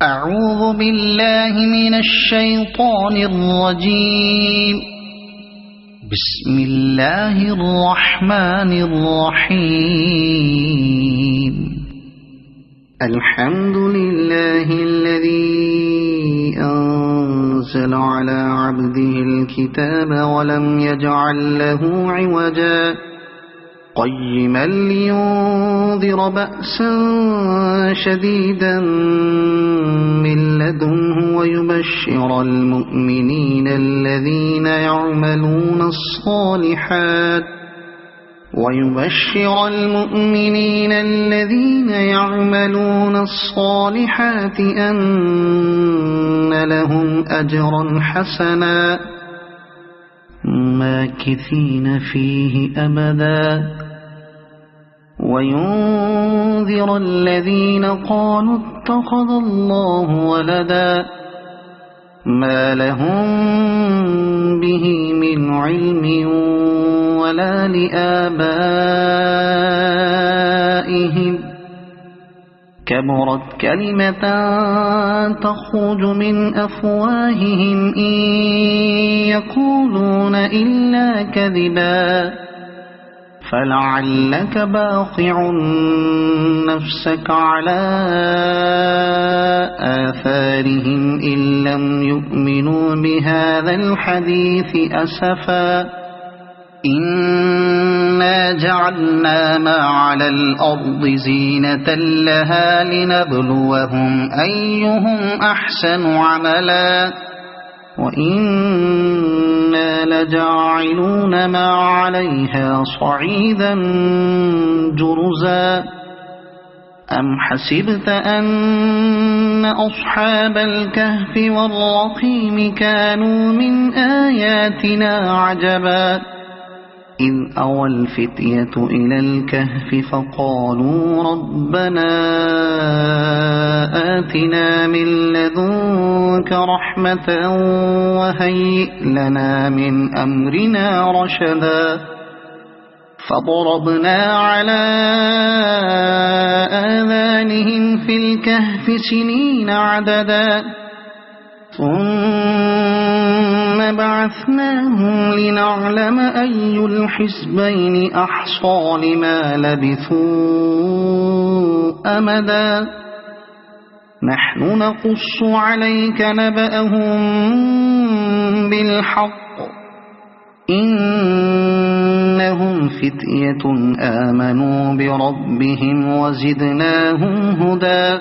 أعوذ بالله من الشيطان الرجيم. بسم الله الرحمن الرحيم. الحمد لله الذي أنزل على عبده الكتاب ولم يجعل له عوجا قيما لينذر بأسا شديدا من لدنه ويبشر المؤمنين الذين يعملون الصالحات أن لهم أجرا حسنا ماكثين فيه أبدا وينذر الذين قالوا اتخذ الله ولدا ما لهم به من علم ولا لآبائهم كبرت كلمة تخرج من أفواههم إن يقولون إلا كذبا فلعلك باخع نفسك على آثارهم إن لم يؤمنوا بهذا الحديث أسفا إنا جعلنا ما على الأرض زينة لها لنبلوهم أيهم أحسن عملا وإنا لجاعلون ما عليها صعيدا جرزا أم حسبت أن أصحاب الكهف والرقيم كانوا من آياتنا عجبا إذ أوى الفتية إلى الكهف فقالوا ربنا آتنا من لدنك رحمة وهيئ لنا من أمرنا رشدا فضربنا على آذانهم في الكهف سنين عددا ثم بعثناهم لنعلم أي الحزبين أحصى لما لبثوا أمدا نحن نقص عليك نبأهم بالحق إنهم فتية آمنوا بربهم وزدناهم هدى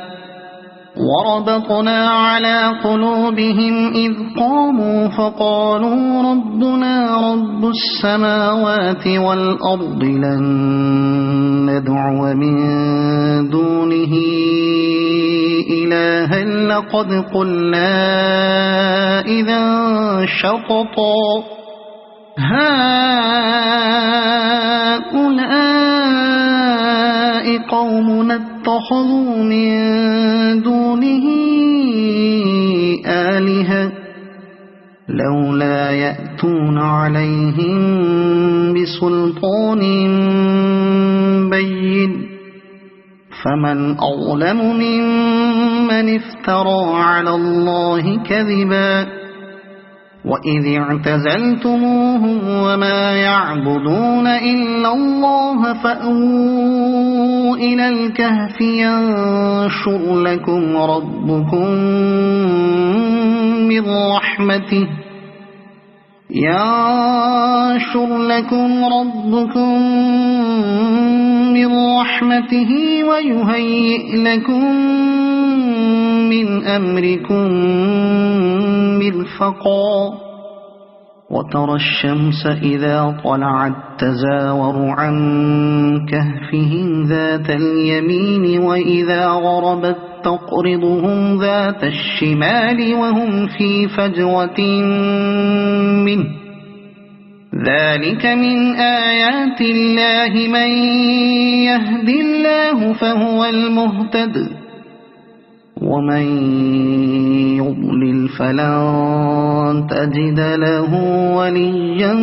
وربطنا على قلوبهم إذ قاموا فقالوا ربنا رب السماوات والأرض لن ندعو من دونه إلها لقد قلنا إذا شططا هؤلاء قومنا اتخذوا من دونه آلهة لولا يأتون عليهم بسلطان بين فمن أظلم ممن افترى على الله كذبا وإذ اعتزلتموهم وما يعبدون إلا الله فأووا إلى الكهف ينشر لكم ربكم من رحمته ويهيئ لكم من أمركم مرفقا وترى الشمس إذا طلعت تزاور عن كهفهم ذات اليمين وإذا غربت تقرضهم ذات الشمال وهم في فجوة منه ذلك من آيات الله من يهد الله فهو المهتد ومن يضلل فلن تجد له وليا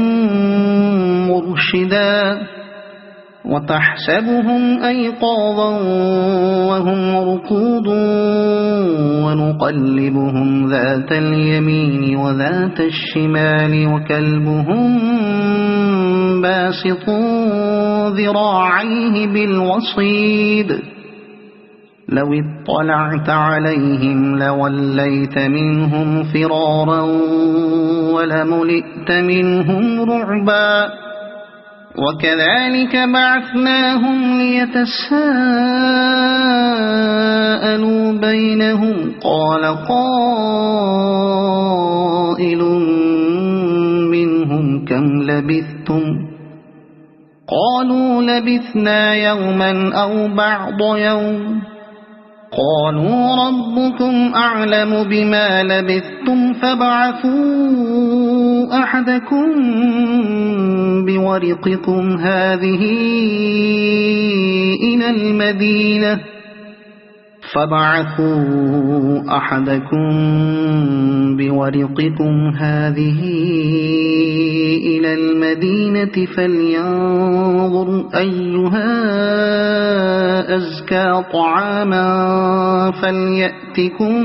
مرشدا وتحسبهم أيقاظا وهم رقود ونقلبهم ذات اليمين وذات الشمال وكلبهم باسط ذراعيه بالوصيد لو اطلعت عليهم لوليت منهم فرارا ولملئت منهم رعبا وكذلك بعثناهم ليتساءلوا بينهم قال قائل منهم كم لبثتم قالوا لبثنا يوما أو بعض يوم قالوا ربكم أعلم بما لبثتم فابعثوا أحدكم بورقكم هذه إلى المدينة فلينظر أيها أزكى طعاما فليأتكم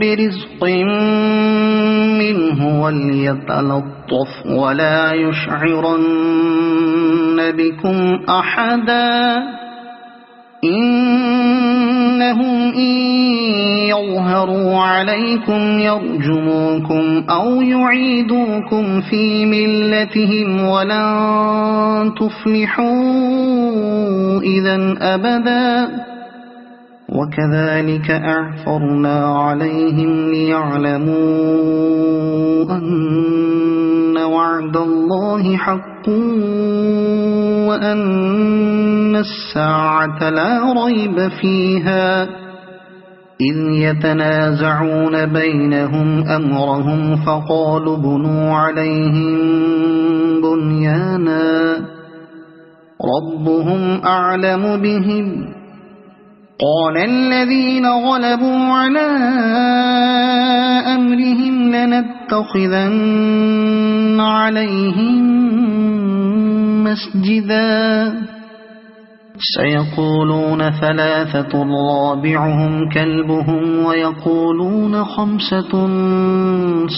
برزق منه وليتلطف ولا يشعرن بكم أحدا إنهم إن يظهروا عليكم يرجموكم أو يعيدوكم في ملتهم ولن تفلحوا إذا أبدا وكذلك أعثرنا عليهم ليعلموا أن وعد الله حق وأن الساعة لا ريب فيها إذ يتنازعون بينهم أمرهم فقالوا ابنوا عليهم بنيانا ربهم أعلم بهم قال الذين غلبوا على أمرهم لنتخذن عليهم مسجدا سيقولون ثلاثة رابعهم كلبهم ويقولون خمسة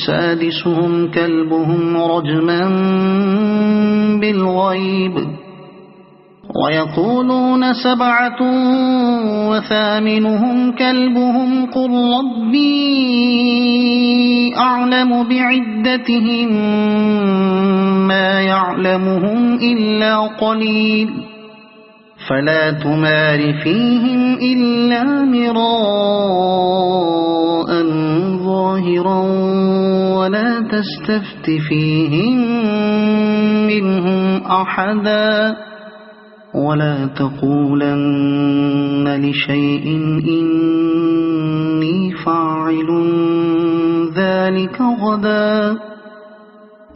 سادسهم كلبهم رجما بالغيب ويقولون سبعة وثامنهم كلبهم قل ربي أعلم بعدتهم ما يعلمهم إلا قليل فلا تمار فيهم إلا مراء ظاهرا ولا تستفت فيهم منهم أحدا ولا تقولن لشيء إني فاعل ذلك غدا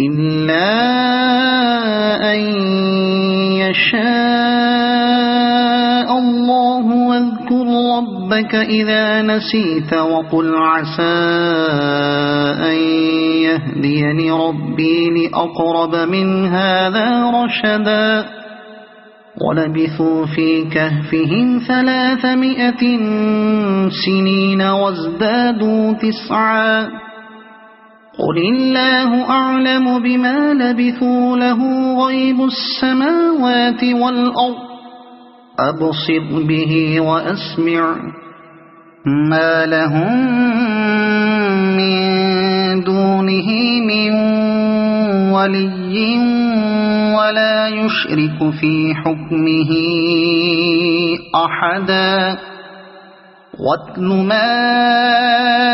إلا أن يشاء الله واذكر ربك إذا نسيت وقل عسى أن يهديني ربي لأقرب من هذا رشدا ولبثوا في كهفهم 300 سنين وازدادوا 9 قل الله أعلم بما لبثوا له غيب السماوات والأرض أبصر به وأسمع ما لهم من دونه من ولي ولا يشرك في حكمه أحدا واتل ما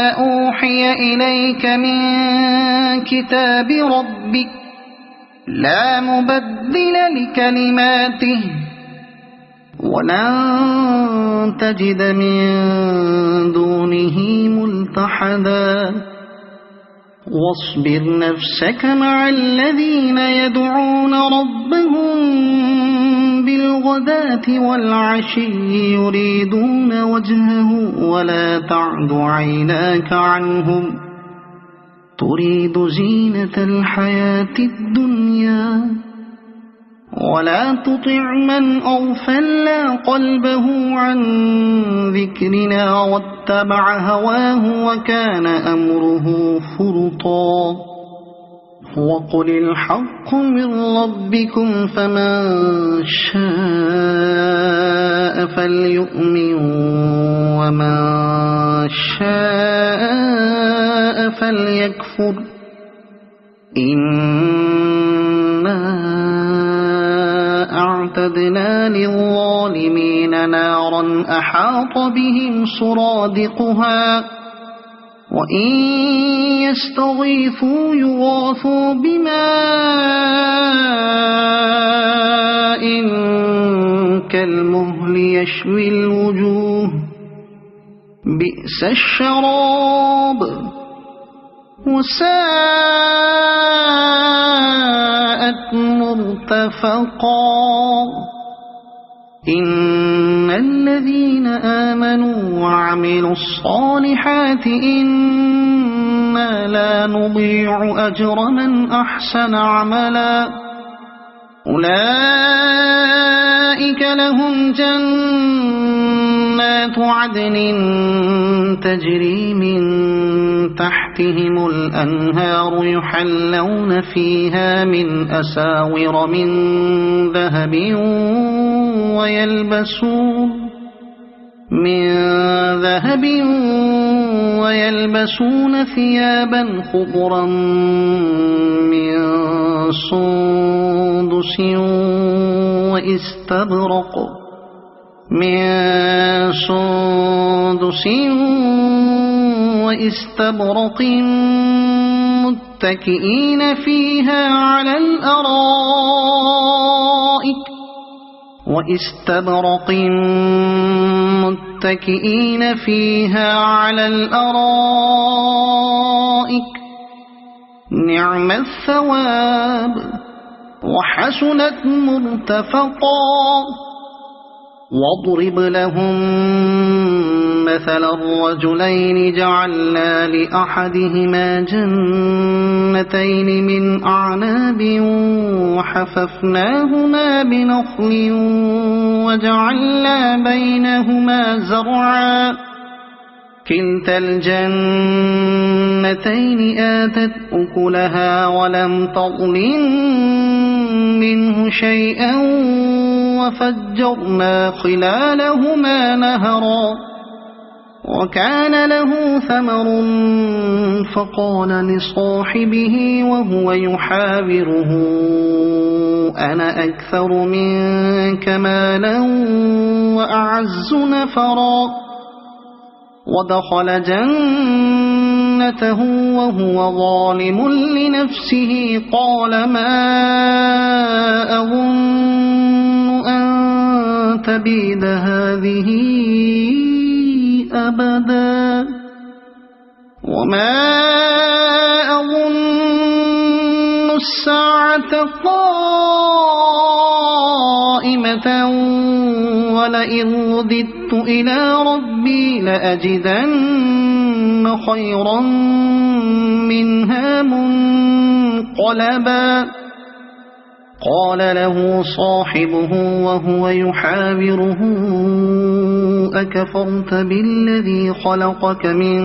أوحي إليك من كتاب ربك لا مبدل لكلماته ولن تجد من دونه ملتحدا واصبر نفسك مع الذين يدعون ربهم بالغداة والعشي يريدون وجهه ولا تعد عيناك عنهم تريد زينة الحياة الدنيا ولا تطع من أغفلنا قلبه عن ذكرنا واتبع هواه وكان أمره فرطا وقل الحق من ربكم فمن شاء فليؤمن ومن شاء فليكفر إنا أعتدنا للظالمين نارا أحاط بهم سرادقها وإن يستغيثوا يغاثوا بماء كالمهل يشوي الوجوه بئس الشراب وساءت مرتفقا إن الذين آمنوا وعملوا الصالحات إنا لا نضيع أجر من أحسن عملا أولئك لهم جنات عدن تجري من تحتهم الأنهار يحلون فيها من أساور من ذهب ويلبسون ثيابا خضرا من سندس وإستبرق متكئين فيها على الأرائك نعم الثواب وحسنت مرتفقا واضرب لهم مثل الرجلين جعلنا لأحدهما جنتين من أعناب وحففناهما بنخل وجعلنا بينهما زرعا كلتا الجنتين آتت أكلها ولم تظلم منه شيئا وفجرنا خلالهما نهرا وكان له ثمر فقال لصاحبه وهو يحاوره أنا أكثر منك مالا وأعز نفرا ودخل جنته وهو ظالم لنفسه قال ما أظن أن تبيد هذه أبدا وما أظن الساعة قائمة ولئن رددت إلى ربي لأجدن خيرا منها منقلبا قال له صاحبه وهو يحاوره أكفرت بالذي خلقك من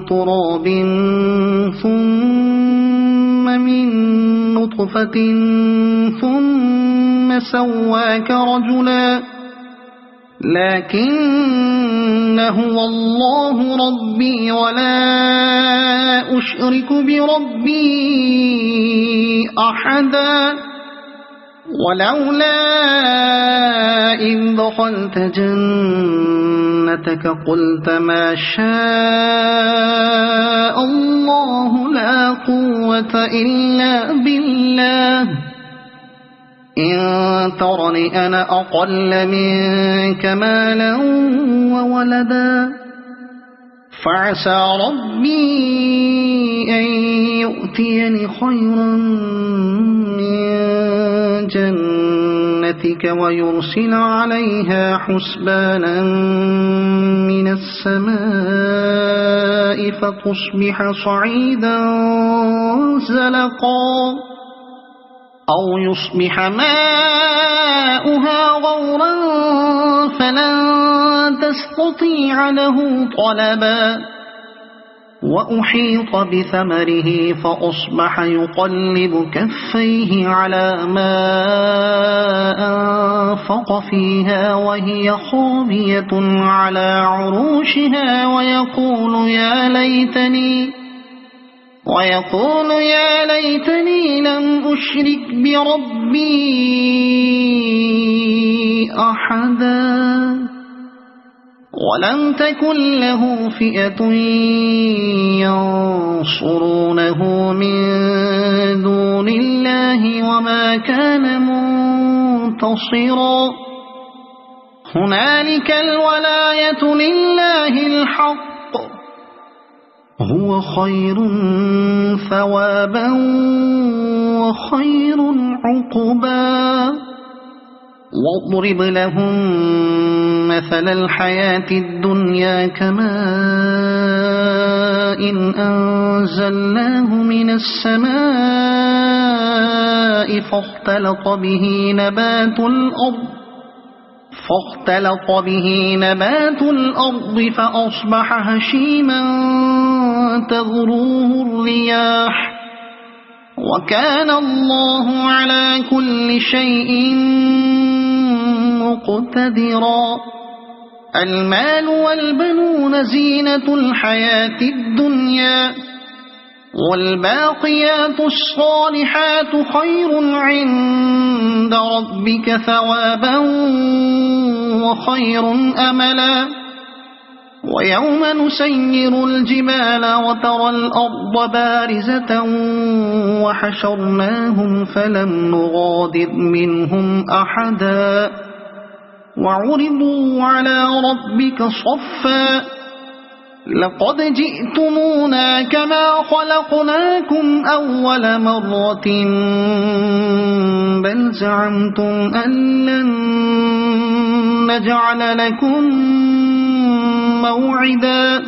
تراب ثم من نطفة ثم سواك رجلا لكن هو الله ربي ولا أشرك بربي أحدا ولولا إذ دخلت جنتك قلت ما شاء الله لا قوة إلا بالله إن ترني أنا أقل منك مالا وولدا فعسى ربي أن يؤتيني خيرا من جنتك ويرسل عليها حسبانا من السماء فتصبح صعيدا زلقا أو يصبح ماؤها غورا فلن تستطيع له طلبا وأحيط بثمره فأصبح يقلب كفيه على ما أنفق فيها وهي خاوية على عروشها ويقول يا ليتني لم أشرك بربي أحدا ولم تكن له فئة ينصرونه من دون الله وما كان منتصرا هنالك الولاية لله الحق هو خير ثوابا وخير عقبا واضرب لهم مثل الحياة الدنيا كماء أنزلناه من السماء فاختلط به نبات الأرض فأصبح هشيما تذروه الرياح وكان الله على كل شيء مقتدرا المال والبنون زينة الحياة الدنيا والباقيات الصالحات خير عند ربك ثوابا وخير أملا ويوم نسير الجبال وترى الأرض بارزة وحشرناهم فلم نغادر منهم أحدا وعرضوا على ربك صفا لقد جئتمونا كما خلقناكم أول مرة بل زعمتم أن لن نجعل لكم موعدا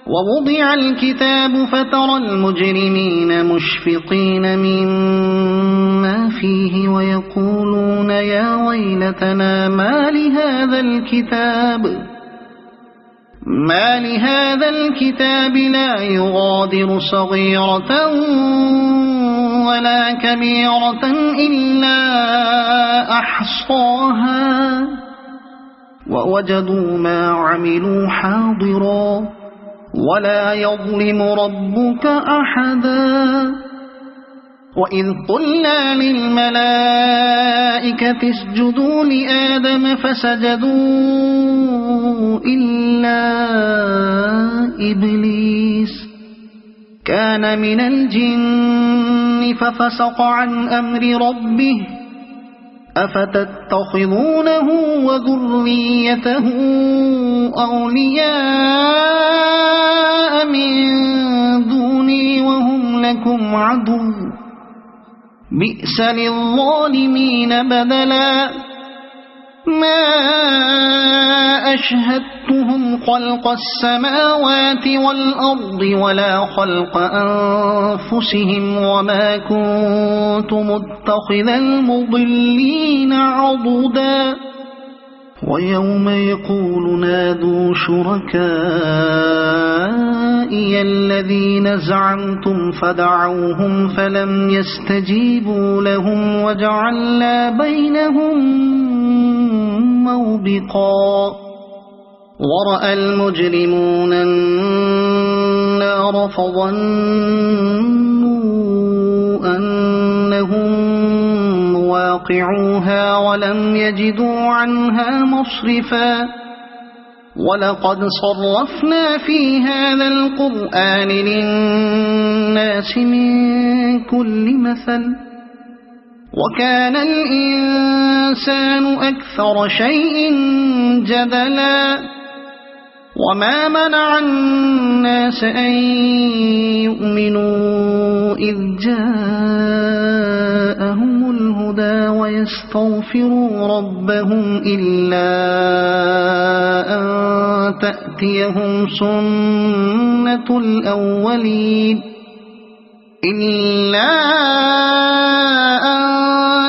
ووضع الكتاب فترى المجرمين مشفقين مما فيه ويقولون يا ويلتنا ما لهذا الكتاب لا يغادر صغيرة ولا كبيرة إلا أحصاها ووجدوا ما عملوا حاضرا ولا يظلم ربك أحدا وإذ قلنا للملائكة اسجدوا لآدم فسجدوا إلا إبليس كان من الجن ففسق عن أمر ربه أفتتخذونه وذريته أولياء من دوني وهم لكم عدو بئس للظالمين بدلا ما أشهدتهم خلق السماوات والأرض ولا خلق أنفسهم وما كنت متخذ المضلين عضدا ويوم يقول نادوا شركائي الذين زعمتم فدعوهم فلم يستجيبوا لهم وجعلنا بينهم موبقا ورأى المجرمون النار فظنوا أنهم واقعوها ولم يجدوا عنها مصرفا ولقد صرفنا في هذا القرآن للناس من كل مثل وكان الإنسان أكثر شيء جدلا وما منع الناس أن يؤمنوا إذ جاءهم الهدى ويستغفروا ربهم إلا أن تأتيهم سنة الأولين إلا أن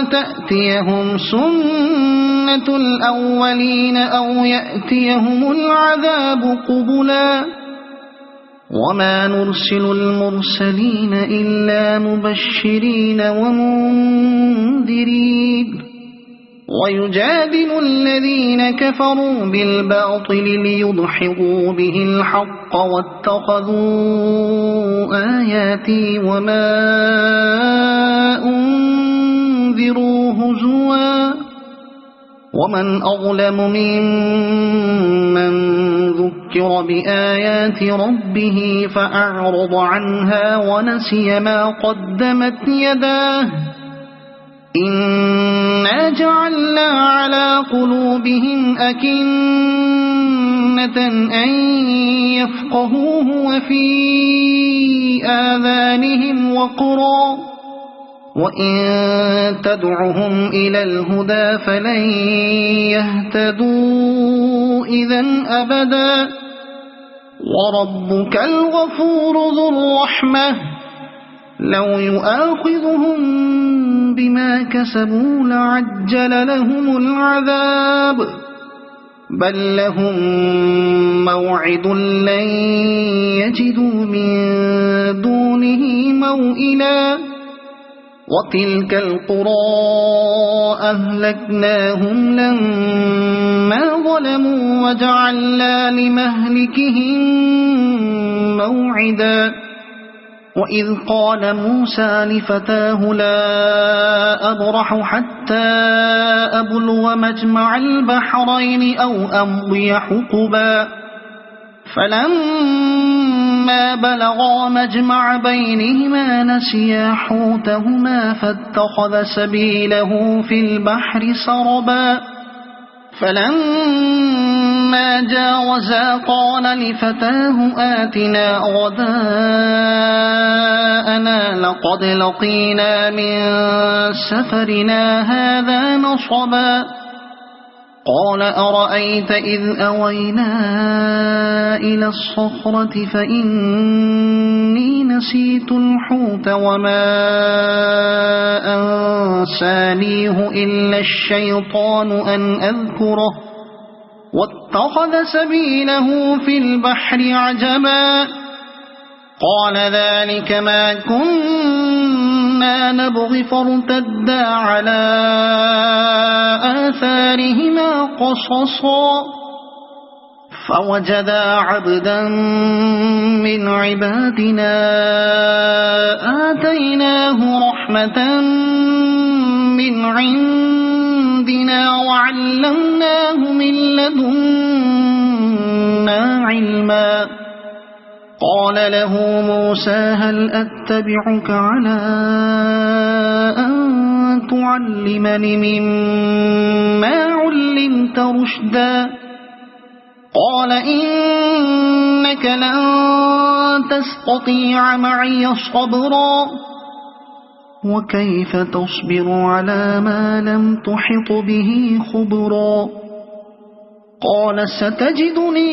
تأتيهم سنة الأولين أو يأتيهم العذاب قبلا وما نرسل المرسلين إلا مبشرين ومنذرين ويجادل الذين كفروا بالباطل ليدحضوا به الحق واتخذوا آياتي وما أنذروا هزوا ومن أظلم ممن ذكر بآيات ربه فأعرض عنها ونسي ما قدمت يداه إنا جعلنا على قلوبهم أكنة أن يفقهوه وفي آذانهم وقرا وإن تدعهم إلى الهدى فلن يهتدوا إذن أبدا وربك الغفور ذو الرحمة لو يؤاخذهم بما كسبوا لعجل لهم العذاب بل لهم موعد لن يجدوا من دونه موئلا وتلك القرى أهلكناهم لما ظلموا وجعلنا لمهلكهم موعدا وإذ قال موسى لفتاه لا أبرح حتى أبلغ مجمع البحرين أو أمضي حقبا فلما بلغا مجمع بينهما نسيا حوتهما فاتخذ سبيله في البحر سربا فلما جاوزا قال لفتاه آتنا غداءنا لقد لقينا من سفرنا هذا نصبا قال أرأيت إذ أوينا إلى الصخرة فإني نسيت الحوت وما أنسانيه إلا الشيطان أن أذكره واتخذ سبيله في البحر عجبا قال ذلك ما كنا نبغي فارتدا على آثارهما قصصا فوجدا عبدا من عبادنا آتيناه رحمة من عندنا وعلمناه من لدنا علما قال له موسى هل أتبعك على أن تعلمني مما علمت رشدا قال إنك لن تستطيع معي صبرا وكيف تصبر على ما لم تحط به خبرا قال ستجدني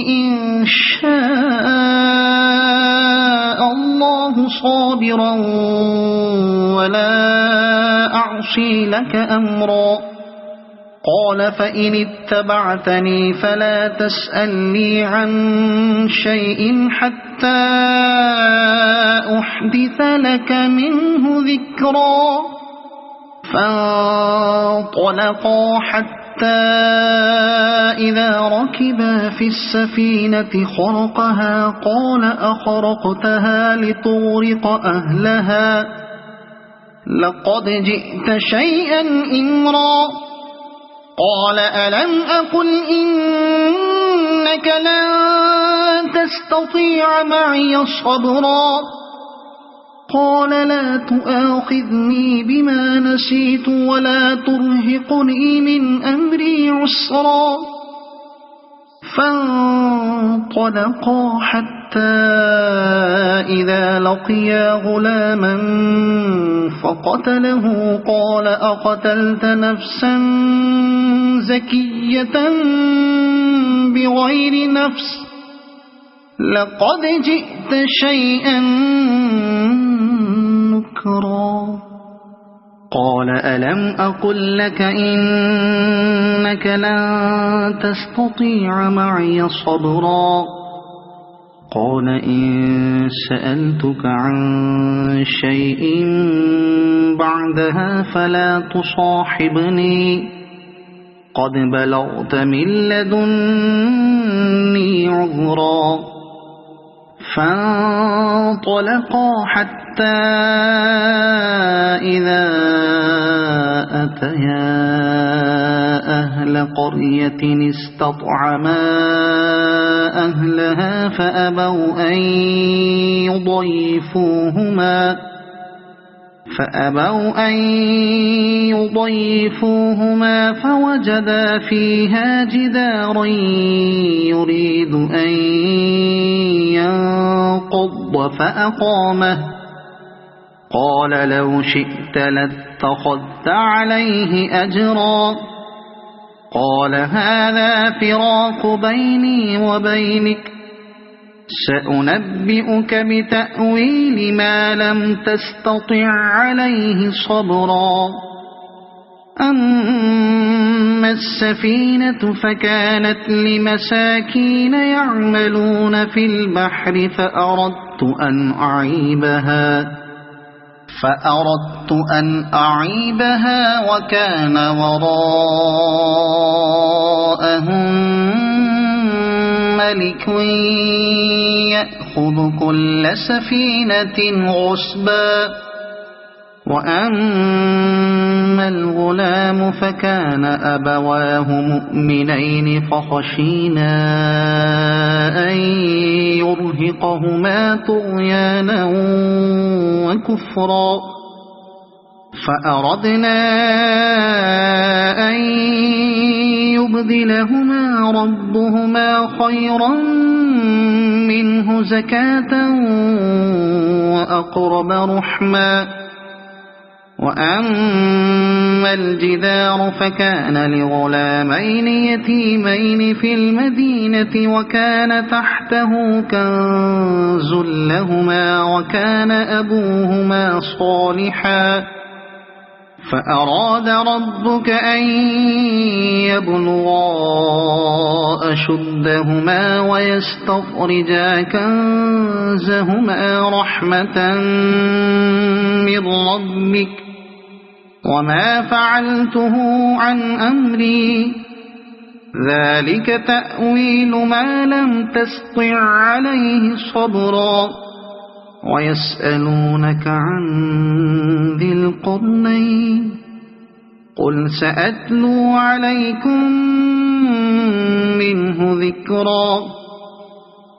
إن شاء الله صابرا ولا أعصي لك أمرا قال فإن اتبعتني فلا تسألني عن شيء حتى أحدث لك منه ذكرا فانطلقا حتى إذا ركبا في السفينة خرقها قال أخرقتها لتغرق أهلها لقد جئت شيئا إمرا قال ألم أقل إنك لن تستطيع معي صبرا قال لا تؤاخذني بما نسيت ولا ترهقني من أمري عسرا فانطلقا حتى إذا لقيا غلاما فقتله قال أقتلت نفسا زكية بغير نفس لقد جئت شيئا نكرا قال ألم أقل لك إنك لن تستطيع معي صبرا قال إن سألتك عن شيء بعدها فلا تصاحبني قد بلغت من لدني عذرا فانطلقا حتى إذا أتيا أهل قرية استطعما أهلها فأبوا أن يضيفوهما فوجدا فيها جدارا يريد أن ينقض فأقامه قال لو شئت لاتخذت عليه أجرا قال هذا فراق بيني وبينك سأنبئك بتأويل ما لم تستطع عليه صبرا أما السفينة فكانت لمساكين يعملون في البحر فأردت أن أعيبها وكان وراءهم ملك يأخذ كل سفينة غصبا وأما الغلام فكان أبواه مؤمنين فخشينا أن يرهقهما طغيانا وكفرا فأردنا أن يبدلهما ربهما خيرا منه زكاة وأقرب رحما وأما الجدار فكان لغلامين يتيمين في المدينة وكان تحته كنز لهما وكان أبوهما صالحا فأراد ربك أن يبلغا أشدهما ويستخرجا كنزهما رحمة من ربك وما فعلته عن أمري ذلك تأويل ما لم تسطع عليه صبرا ويسألونك عن ذي القرنين قل سأتلو عليكم منه ذكرا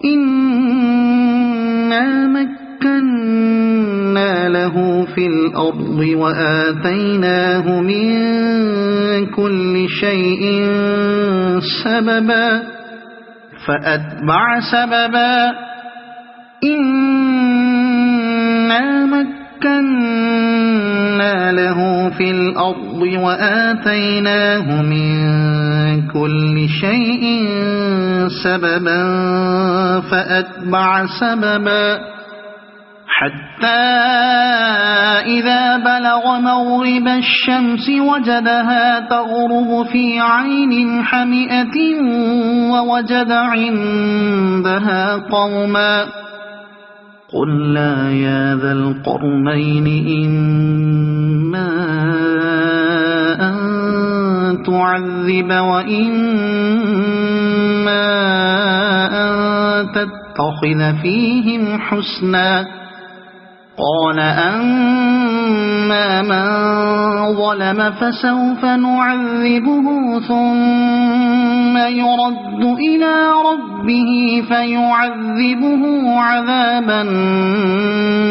إنا مكنا له في الأرض وآتيناه من كل شيء سببا فأتبع سببا إنا مكنا له في الأرض وآتيناه من كل شيء سببا فأتبع سببا حتى إذا بلغ مغرب الشمس وجدها تغرب في عين حمئة ووجد عندها قوما قلنا يا ذا القرنين إما أن تعذب وإما أن تتخذ فيهم حسنا قال أما من ظلم فسوف نعذبه ثم يرد إلى ربه فيعذبه عذابا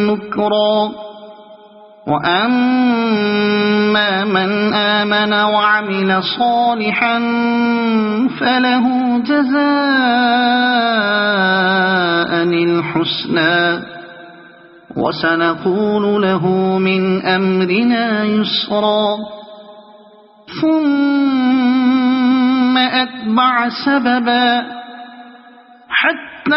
نكرا وأما من آمن وعمل صالحا فله جزاء الحسنى وسنقول له من أمرنا يسرا ثم أتبع سببا حتى حتى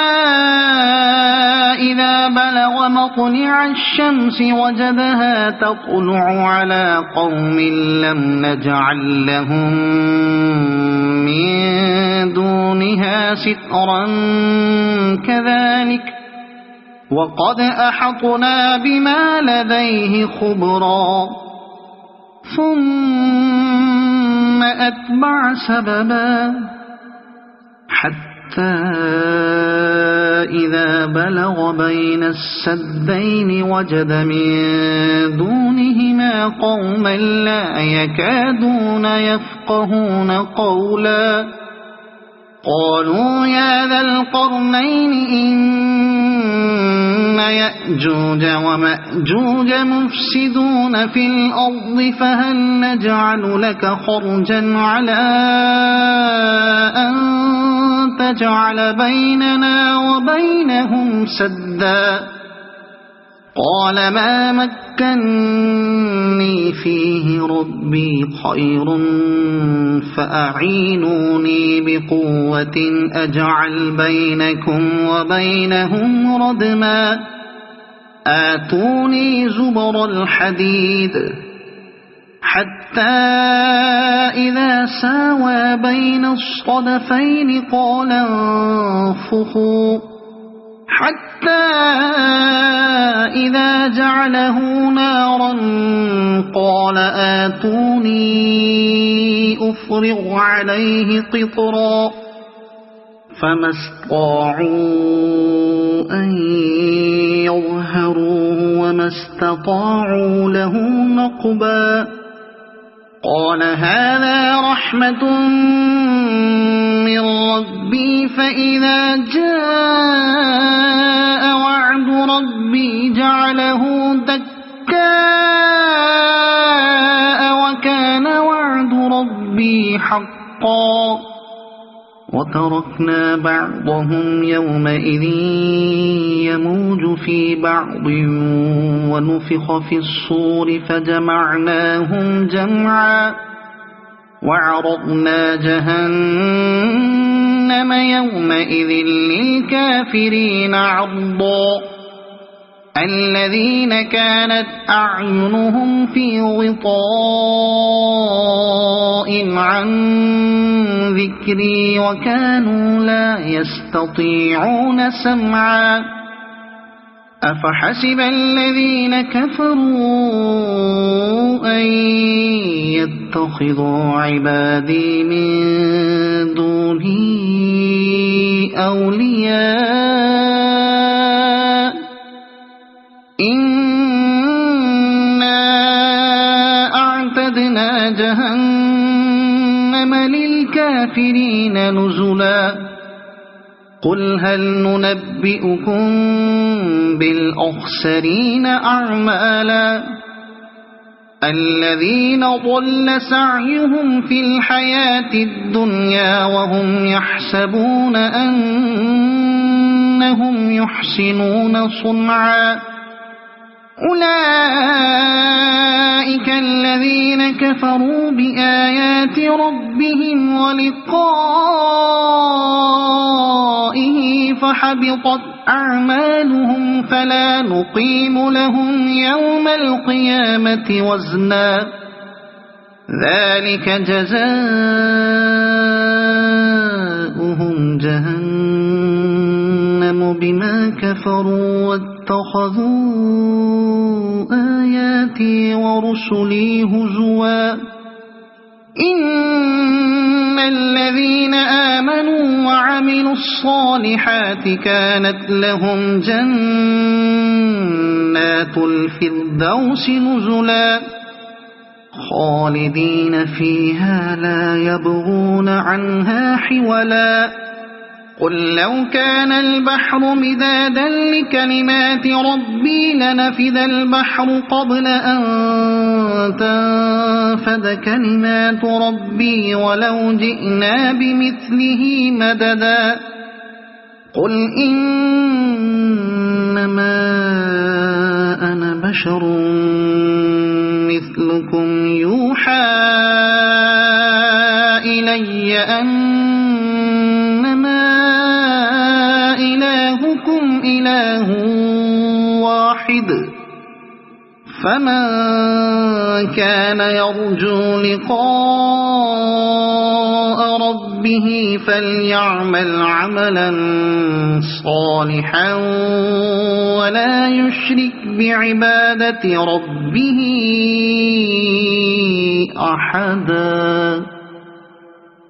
إذا بلغ مطلع الشمس وجدها تطلع على قوم لم نجعل لهم من دونها سترا كذلك وقد أحطنا بما لديه خبرا ثم أتبع سببا حتى إذا بلغ بين السدين وجد من دونهما قوما لا يكادون يفقهون قولا قالوا يا ذا القرنين إن يأجوج ومأجوج مفسدون في الأرض فهل نجعل لك خرجا على أن تجعل بيننا وبينهم سدا قال ما مكني فيه ربي خير فأعينوني بقوة أجعل بينكم وبينهم ردما آتوني زبر الحديد حتى إذا ساوى بين الصدفين قال انفخوا حتى إذا جعله نارا قال آتوني أفرغ عليه قطرا فما استطاعوا أن يظهروه وما استطاعوا له نقبا قال هذا رحمة من ربي فإذا جاء وعد ربي جعله دكاء وكان وعد ربي حقا وتركنا بعضهم يومئذ يموج في بعض ونفخ في الصور فجمعناهم جمعا وعرضنا جهنم يومئذ للكافرين عرضا الذين كانت أعينهم في غطاء عن ذكري وكانوا لا يستطيعون سمعا أفحسب الذين كفروا أن يتخذوا عبادي من دوني أولياء إنا أعتدنا جهنم للكافرين نزلا قل هل ننبئكم بالأخسرين أعمالا الذين ضل سعيهم في الحياة الدنيا وهم يحسبون أنهم يحسنون صنعا أولئك الذين كفروا بآيات ربهم ولقائه فحبطت أعمالهم فلا نقيم لهم يوم القيامة وزنا ذلك جزاؤهم جهنم بما كفروا واتخذوا آياتي ورسلي هزوا إن الذين آمنوا وعملوا الصالحات كانت لهم جنات الفردوس نزلا خالدين فيها لا يبغون عنها حولا قل لو كان البحر مدادا لكلمات ربي لنفد البحر قبل أن تنفد كلمات ربي ولو جئنا بمثله مددا قل إنما أنا بشر مثلكم يوحى إلي أنما فمن كان يرجو لقاء ربه فليعمل عملا صالحا ولا يشرك بعبادة ربه أحدا.